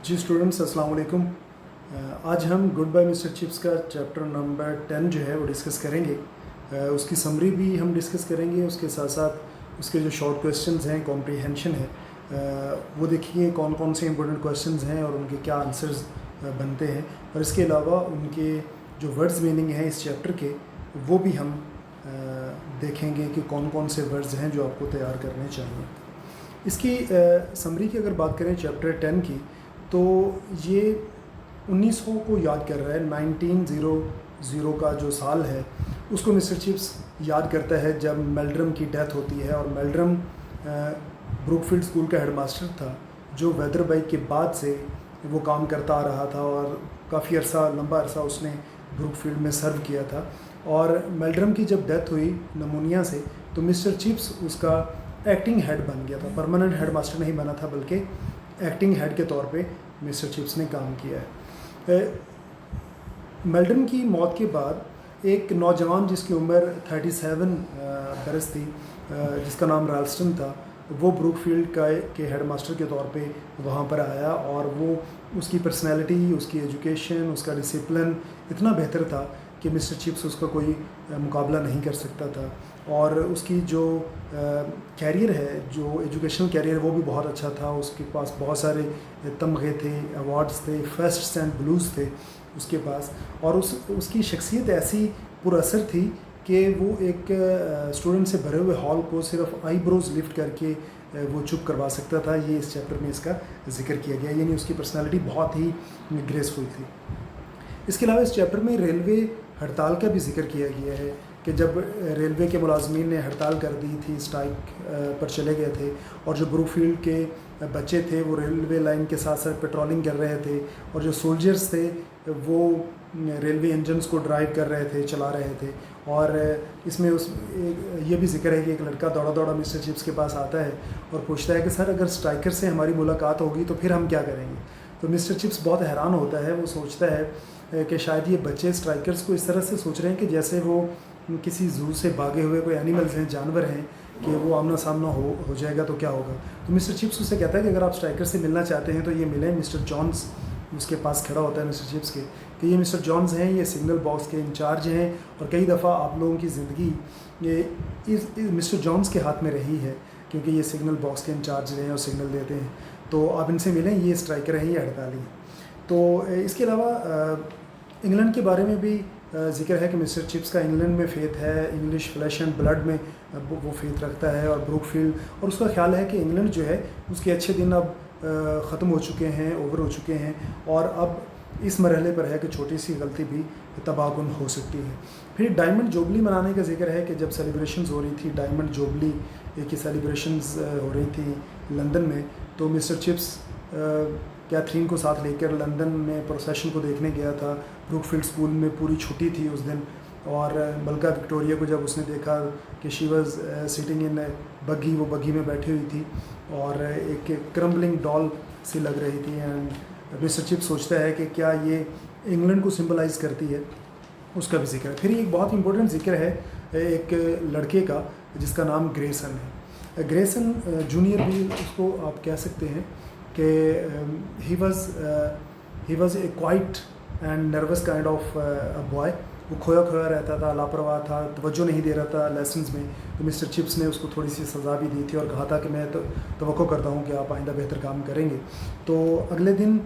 जी students अस्सलाम वालेकुम। आज हम गुड बाय मिस्टर चिप्स का चैप्टर नंबर 10 जो है वो डिस्कस करेंगे। उसकी समरी भी हम डिस्कस करेंगे, उसके साथ साथ उसके जो शॉर्ट क्वेश्चंस हैं, कॉम्प्रीहेंशन है, वो देखिए कौन कौन से इंपॉर्टेंट क्वेश्चंस हैं और उनके क्या आंसर्स बनते हैं। और इसके अलावा उनके जो वर्ड्स मीनिंग हैं इस चैप्टर के, वो भी हम देखेंगे कि कौन कौन से वर्ड्स हैं जो आपको तैयार करने चाहिए। इसकी समरी की अगर बात करें चैप्टर 10 की, तो ये 1900 को याद कर रहा है। 1900 का जो साल है उसको मिस्टर चिप्स याद करता है जब मेल्ड्रम की डेथ होती है। और मेल्ड्रम ब्रुकफील्ड स्कूल का हेडमास्टर था, जो वेदरबाइक के बाद से वो काम करता आ रहा था और काफ़ी लंबा अरसा उसने ब्रुकफील्ड में सर्व किया था। और मेल्ड्रम की जब डेथ हुई नमूनिया से, तो मिस्टर चिप्स उसका एक्टिंग हेड बन गया था। परमानेंट हेडमास्टर नहीं बना था, बल्कि एक्टिंग हेड के तौर पे मिस्टर चिप्स ने काम किया है। मेल्ड्रम की मौत के बाद एक नौजवान जिसकी उम्र 37 बरस थी, जिसका नाम राल्स्टन था, वो ब्रुकफील्ड के हेडमास्टर के तौर पे वहाँ पर आया। और वो उसकी पर्सनैलिटी, उसकी एजुकेशन, उसका डिसिप्लिन इतना बेहतर था कि मिस्टर चिप्स उसका कोई मुकाबला नहीं कर सकता था। और उसकी जो कैरियर है, जो एजुकेशनल कैरियर, वो भी बहुत अच्छा था। उसके पास बहुत सारे तमगे थे, अवार्ड्स थे, फर्स्ट एंड ब्लूज़ थे उसके पास। और उसकी शख्सियत ऐसी पुरअसर थी कि वो एक स्टूडेंट से भरे हुए हॉल को सिर्फ आईब्रोज लिफ्ट करके वो चुप करवा सकता था। ये इस चैप्टर में इसका जिक्र किया गया, यानी उसकी पर्सनालिटी बहुत ही ग्रेसफुल थी। इसके अलावा इस चैप्टर में रेलवे हड़ताल का भी जिक्र किया गया है कि जब रेलवे के मुलाजमीन ने हड़ताल कर दी थी, स्ट्राइक पर चले गए थे, और जो ब्रुकफील्ड के बच्चे थे वो रेलवे लाइन के साथ साथ पेट्रोलिंग कर रहे थे, और जो सोल्जर्स थे वो रेलवे इंजन्स को ड्राइव कर रहे थे, चला रहे थे। और इसमें ये भी जिक्र है कि एक लड़का दौड़ा दौड़ा मिस्टर चिप्स के पास आता है और पूछता है कि सर, अगर स्ट्राइकर से हमारी मुलाकात होगी तो फिर हम क्या करेंगे। तो मिस्टर चिप्स बहुत हैरान होता है। वो सोचता है कि शायद ये बच्चे स्ट्राइकर्स को इस तरह से सोच रहे हैं कि जैसे वो किसी जू से भागे हुए कोई एनिमल्स हैं, जानवर हैं, कि वो आमना सामना हो जाएगा तो क्या होगा। तो मिस्टर चिप्स उससे कहता है कि अगर आप स्ट्राइकर से मिलना चाहते हैं तो ये मिलें। मिस्टर जॉन्स उसके पास खड़ा होता है मिस्टर चिप्स के, कि ये मिस्टर जॉन्स हैं, ये सिग्नल बॉक्स के इंचार्ज हैं, और कई दफ़ा आप लोगों की ज़िंदगी ये इस मिस्टर जॉन्स के हाथ में रही है, क्योंकि ये सिग्नल बॉक्स के इंचार्ज रहे हैं और सिग्नल देते हैं। तो आप इनसे मिलें, ये स्ट्राइकर हैं, ये हड़ताली हैं। तो इसके अलावा इंग्लैंड के बारे में भी जिक्र है कि मिस्टर चिप्स का इंग्लैंड में फेथ है, इंग्लिश फ्लैश एंड ब्लड में वो फेथ रखता है, और ब्रुकफील्ड, और उसका ख्याल है कि इंग्लैंड जो है उसके अच्छे दिन अब ख़त्म हो चुके हैं, ओवर हो चुके हैं, और अब इस मरहले पर है कि छोटी सी गलती भी तबाहकुन हो सकती है। फिर डायमंड जुबली मनाने का जिक्र है कि जब सेलिब्रेशंस हो रही थी, डायमंड जुबली की सेलिब्रेशंस हो रही थी लंदन में, तो मिस्टर चिप्स कैथरीन को साथ लेकर लंदन में प्रोसेशन को देखने गया था। ब्रुकफील्ड स्कूल में पूरी छुट्टी थी उस दिन, और मलका विक्टोरिया को जब उसने देखा कि शी वाज सिटिंग इन बग्गी, वो बग्गी में बैठी हुई थी और एक क्रम्बलिंग डॉल सी लग रही थी। एंड मिस्टर चिप्स सोचता है कि क्या ये इंग्लैंड को सिंबलाइज़ करती है, उसका भी जिक्र है। फिर एक बहुत इंपॉर्टेंट जिक्र है एक लड़के का जिसका नाम ग्रेसन है। ग्रेसन जूनियर भी उसको आप कह सकते हैं कि he was a quiet and nervous kind of boy. वो खोया खोया रहता था, लापरवाह था, तवज्जो नहीं दे रहा था लेसन्स में। तो मिस्टर चिप्स ने उसको थोड़ी सी सज़ा भी दी थी और कहा था कि मैं तवक्को करता हूँ कि आप आइंदा बेहतर काम करेंगे। तो अगले दिन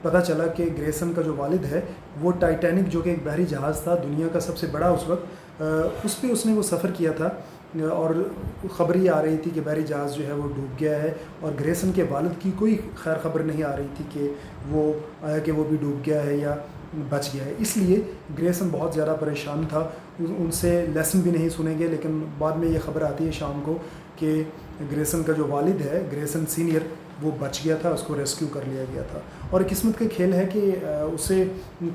पता चला कि ग्रेसन का जो वालिद है वो टाइटैनिक, जो कि एक बहरी जहाज़ था दुनिया का सबसे बड़ा उस वक्त, उस पर उसने वो सफ़र किया था, और ख़बर ये आ रही थी कि बहरी जहाज़ जो है वो डूब गया है, और ग्रेसन के वालिद की कोई खैर ख़बर नहीं आ रही थी कि वो आया कि वो भी डूब गया है या बच गया है। इसलिए ग्रेसन बहुत ज़्यादा परेशान था। उनसे लेसन भी नहीं सुनेंगे, लेकिन बाद में ये ख़बर आती है शाम को कि ग्रेसन का जो वालिद है, ग्रेसन सीनियर, वो बच गया था, उसको रेस्क्यू कर लिया गया था। और किस्मत का खेल है कि उसे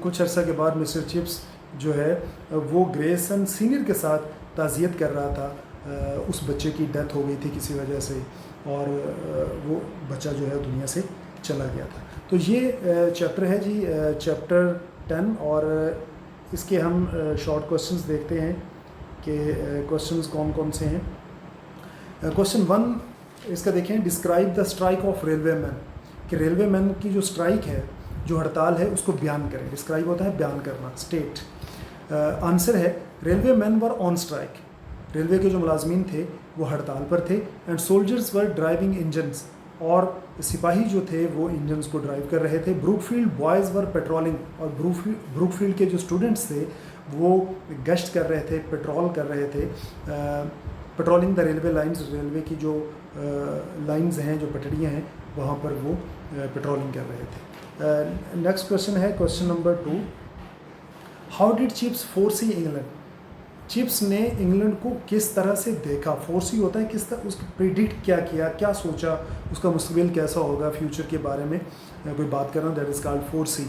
कुछ अर्सा के बाद मिस्टर चिप्स जो है वो ग्रेसन सीनियर के साथ ताज़ियत कर रहा था। उस बच्चे की डेथ हो गई थी किसी वजह से, और वो बच्चा जो है दुनिया से चला गया था। तो ये चैप्टर है जी, चैप्टर 10, और इसके हम शॉर्ट क्वेश्चंस देखते हैं कि क्वेश्चंस कौन कौन से हैं। क्वेश्चन 1 इसका देखें, describe the strike off railway man, कि रेलवे मैन की जो स्ट्राइक है, जो हड़ताल है, उसको बयान करें। डिस्क्राइब होता है बयान करना, स्टेट। आंसर है railway man were on strike. Railway के जो मुलाजमीन थे वो हड़ताल पर थे। And soldiers were driving engines, और सिपाही जो थे वो इंजन्स को ड्राइव कर रहे थे। ब्रूकफील्ड बॉयज़ वर पेट्रोलिंग, और ब्रूकफील्ड के जो स्टूडेंट्स थे वो गश्त कर रहे थे, पेट्रोल कर रहे थे। Patrolling the railway lines, railway की जो लाइंस हैं, जो पटड़ियाँ हैं, वहाँ पर वो पेट्रोलिंग कर रहे थे। नेक्स्ट क्वेश्चन है question number 2, how did chips foresee England. Chips ने इंग्लैंड को किस तरह से देखा। फोरसी होता है किस तरह, उसको प्रिडिक्ट क्या किया, क्या सोचा, उसका मुस्तकबिल कैसा होगा, फ्यूचर के बारे में कोई बात करना, दैट इज़ कॉल्ड फोरसी।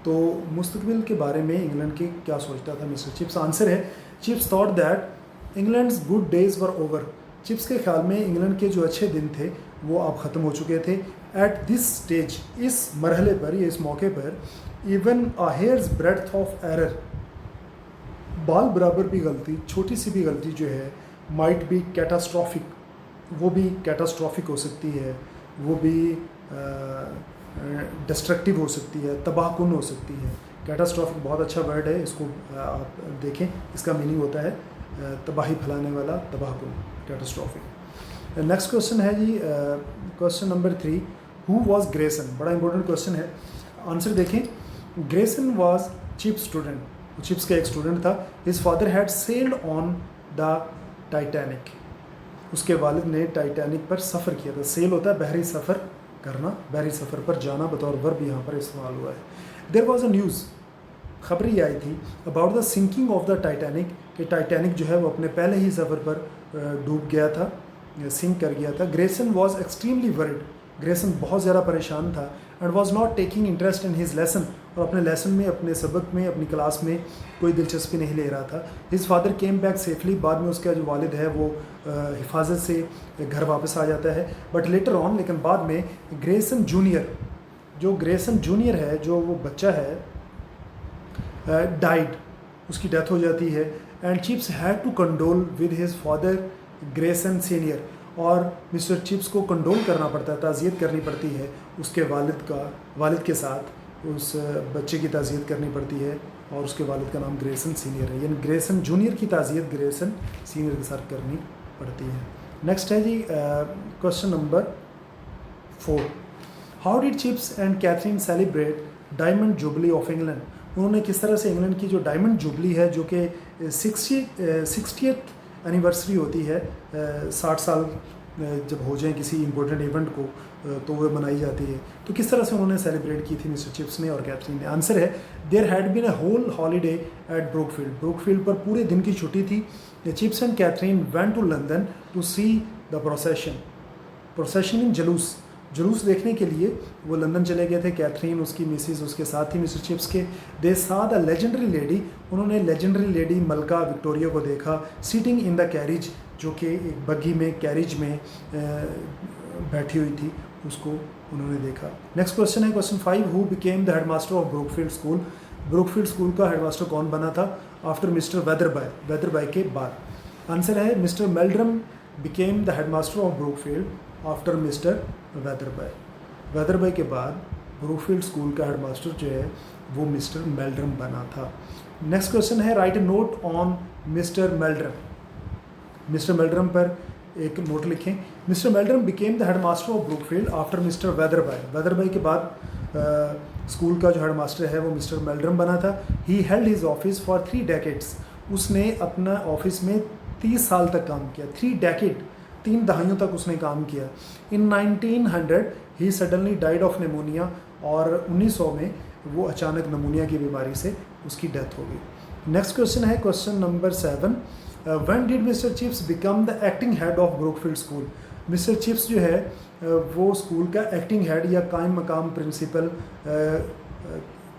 तो मुस्तकबिल के बारे में इंग्लैंड के क्या सोचता था मिस्टर चिप्स। आंसर है chips thought that England's good days were over. Chips के ख्याल में इंग्लैंड के जो अच्छे दिन थे वो अब ख़त्म हो चुके थे। एट दिस स्टेज, इस मरहले पर या इस मौके पर, even a hairs breadth of error, बाल बराबर भी गलती, छोटी सी भी गलती जो है, माइट बी कैटास्ट्रॉफिक, वो भी कैटास्ट्रॉफिक हो सकती है, वो भी डिस्ट्रक्टिव हो सकती है, तबाहकुन हो सकती है। कैटास्ट्रॉफिक बहुत अच्छा वर्ड है, इसको आप देखें, इसका मीनिंग होता है तबाही फैलाने वाला, तबाहकुन, कैटास्ट्रॉफिक। नेक्स्ट क्वेश्चन है जी question number 3, who was Grayson. बड़ा इंपॉर्टेंट क्वेश्चन है, आंसर देखें। Grayson was Chips student, Chips का एक स्टूडेंट था। His father had sailed on the Titanic, उसके वालिद ने टाइटैनिक पर सफ़र किया था। सेल होता है बहरी सफ़र करना, बहरी सफ़र पर जाना, बतौर वर्ब यहाँ पर इस्तेमाल हुआ है। देयर वॉज अ न्यूज़, खबर ये आई थी, about the sinking of the Titanic, कि टाइटैनिक जो है वो अपने पहले ही सफ़र पर डूब गया था, सिंक कर गया था। Grayson was extremely worried, Grayson बहुत ज़्यादा परेशान था। And was not taking interest in his lesson, और अपने लेसन में, अपने सबक में, अपनी क्लास में कोई दिलचस्पी नहीं ले रहा था। His father came back safely, बाद में उसका जो वालिद है वो हिफाजत से घर वापस आ जाता है। बट लेटर ऑन, लेकिन बाद में, ग्रेसन जूनियर, जो ग्रेसन जूनियर है, जो वो बच्चा है, डाइड, उसकी डेथ हो जाती है। And Chips had to condole with his father Grayson senior, और मिस्टर चिप्स को कंडोल करना पड़ता है, ताज़ियत करनी पड़ती है उसके वालिद के साथ, उस बच्चे की ताज़ियत करनी पड़ती है, और उसके वालिद का नाम ग्रेसन सीनियर है, यानी ग्रेसन जूनियर की ताज़ियत ग्रेसन सीनियर के साथ करनी पड़ती है। नेक्स्ट है जी question number 4, how did Chips and Katherine celebrate diamond jubilee of England. उन्होंने किस तरह से इंग्लैंड की जो डायमंड जुबली है, जो कि 60th एनिवर्सरी होती है, 60 साल जब हो जाए किसी इंपॉर्टेंट इवेंट को, तो वह मनाई जाती है, तो किस तरह से उन्होंने सेलिब्रेट की थी मिस्टर चिप्स ने और कैथरीन ने। आंसर है there had been a whole holiday at Brookfield, Brookfield पर पूरे दिन की छुट्टी थी। Chips and Katherine went to London to see the procession in जुलूस, जुलूस देखने के लिए वो लंदन चले गए थे। कैथरीन, उसकी मिसिस, उसके साथ ही मिस्टर चिप्स के। दे सा द लेजेंडरी लेडी, उन्होंने लेजेंडरी लेडी मलका विक्टोरिया को देखा। सिटिंग इन द कैरिज, जो कि एक बग्गी में, कैरिज में बैठी हुई थी, उसको उन्होंने देखा। नेक्स्ट क्वेश्चन है question 5, who became the headmaster of Brookfield school. Brookfield school का हेडमास्टर कौन बना था आफ्टर मिस्टर वेदरबाय, वेदरबाय के बाद। आंसर है mister Meldrum became the headmaster of Brookfield after mister Wetherby. Wetherby के बाद ब्रूकफील्ड स्कूल का हेडमास्टर जो है वो मिस्टर मेल्ड्रम बना था। नेक्स्ट क्वेश्चन है write note on mister Meldrum. Mister Meldrum पर एक नोट लिखें। Mister Meldrum became the headmaster of Brookfield after mister Wetherby. Wetherby के बाद स्कूल का जो हेडमास्टर है वो मिस्टर मेल्ड्रम बना था। He held his office for 3 decades, उसने अपना ऑफिस में 30 साल तक काम किया। 3 डेकेड, 3 दहाइयों तक उसने काम किया। इन 1900 he suddenly died of pneumonia, और 1900 में वो अचानक नमूनिया की बीमारी से उसकी डेथ हो गई। नेक्स्ट क्वेश्चन है question number 7, when did mister chips become the acting head of Brookfield school. Mister chips जो है वो स्कूल का एक्टिंग हेड या कायम मकाम प्रिंसिपल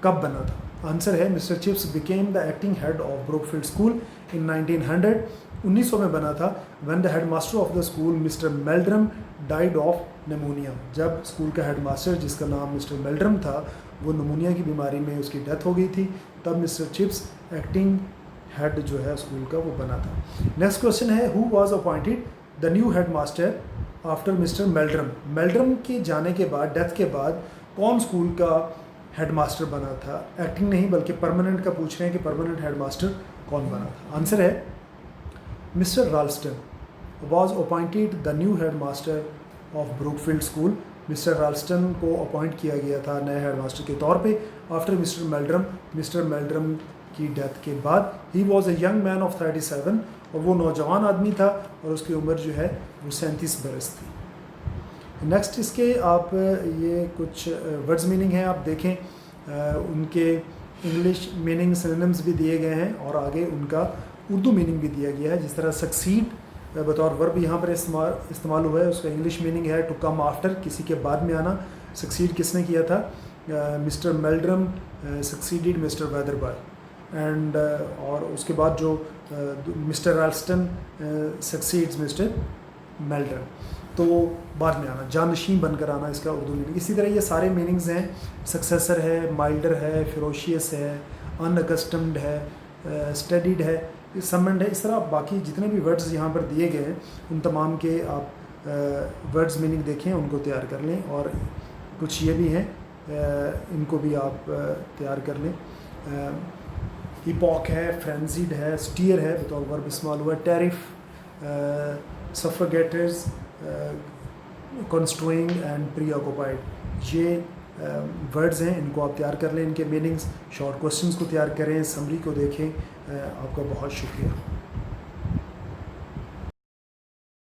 कब बना था। आंसर है mister Chips became the acting head of Brookfield school in 1900, 1900 में बना था। When the headmaster of the school mister Meldrum died of pneumonia, जब स्कूल का हेडमास्टर जिसका नाम मिस्टर मेल्ड्रम था वो निमोनिया की बीमारी में उसकी डेथ हो गई थी, तब मिस्टर चिप्स एक्टिंग हेड जो है स्कूल का वो बना था। नेक्स्ट क्वेश्चन है who was appointed the new headmaster after mister Meldrum. Meldrum के जाने के बाद, डेथ के बाद, कौन स्कूल का हेडमास्टर बना था? एक्टिंग नहीं बल्कि परमानेंट का पूछ रहे हैं कि परमानेंट हेडमास्टर कौन बना था। आंसर है mister Ralston was appointed the new headmaster of Brookfield school. Mister Ralston को अपॉइंट किया गया था नए हेडमास्टर के तौर पे आफ्टर मिस्टर मेल्ड्रम। मिस्टर मेल्ड्रम की डेथ के बाद he was a young man of 37, और वो नौजवान आदमी था और उसकी उम्र जो है वो 37 बरस थी। नेक्स्ट इसके आप ये कुछ वर्ड्स मीनिंग हैं, आप देखें उनके इंग्लिश मीनिंग सिनोनिम्स भी दिए गए हैं और आगे उनका उर्दू मीनिंग भी दिया गया है। जिस तरह सक्सीड बतौर वर्ब यहाँ पर इस्तेमाल हुआ है, उसका इंग्लिश मीनिंग है टू कम आफ्टर, किसी के बाद में आना। सक्सीड किसने किया था? मिस्टर मेल्ड्रम सक्सीडेड मिस्टर वेदरबाय एंड और उसके बाद जो मिस्टर राल्स्टन सक्सीड्स मिस्टर मेल्ड्रम, तो बाद में आना, जानशीन बनकर आना, इसका उर्दू मीनिंग। इसी तरह ये सारे मीनिंग्स हैं, सक्सेसर है, माइल्डर है, फिरोशियस है, अनअकस्टम्ड है, स्टडीड है, समंड है। इस तरह बाकी जितने भी वर्ड्स यहाँ पर दिए गए हैं उन तमाम के आप वर्ड्स मीनिंग देखें, उनको तैयार कर लें। और कुछ ये भी हैं, इनको भी आप तैयार कर लें। इपॉक है, फ्रेंजीड है, स्टीयर है बतौर वर्ब इस्तेमाल हुआ, टैरिफ, सफोगेटर्स, कंस्ट्रोइंग एंड प्री ऑक्युपाइड, ये वर्ड्स हैं, इनको आप तैयार कर लें। इनके मीनिंग्स, शॉर्ट क्वेश्चंस को तैयार करें, समरी को देखें। आपका बहुत शुक्रिया।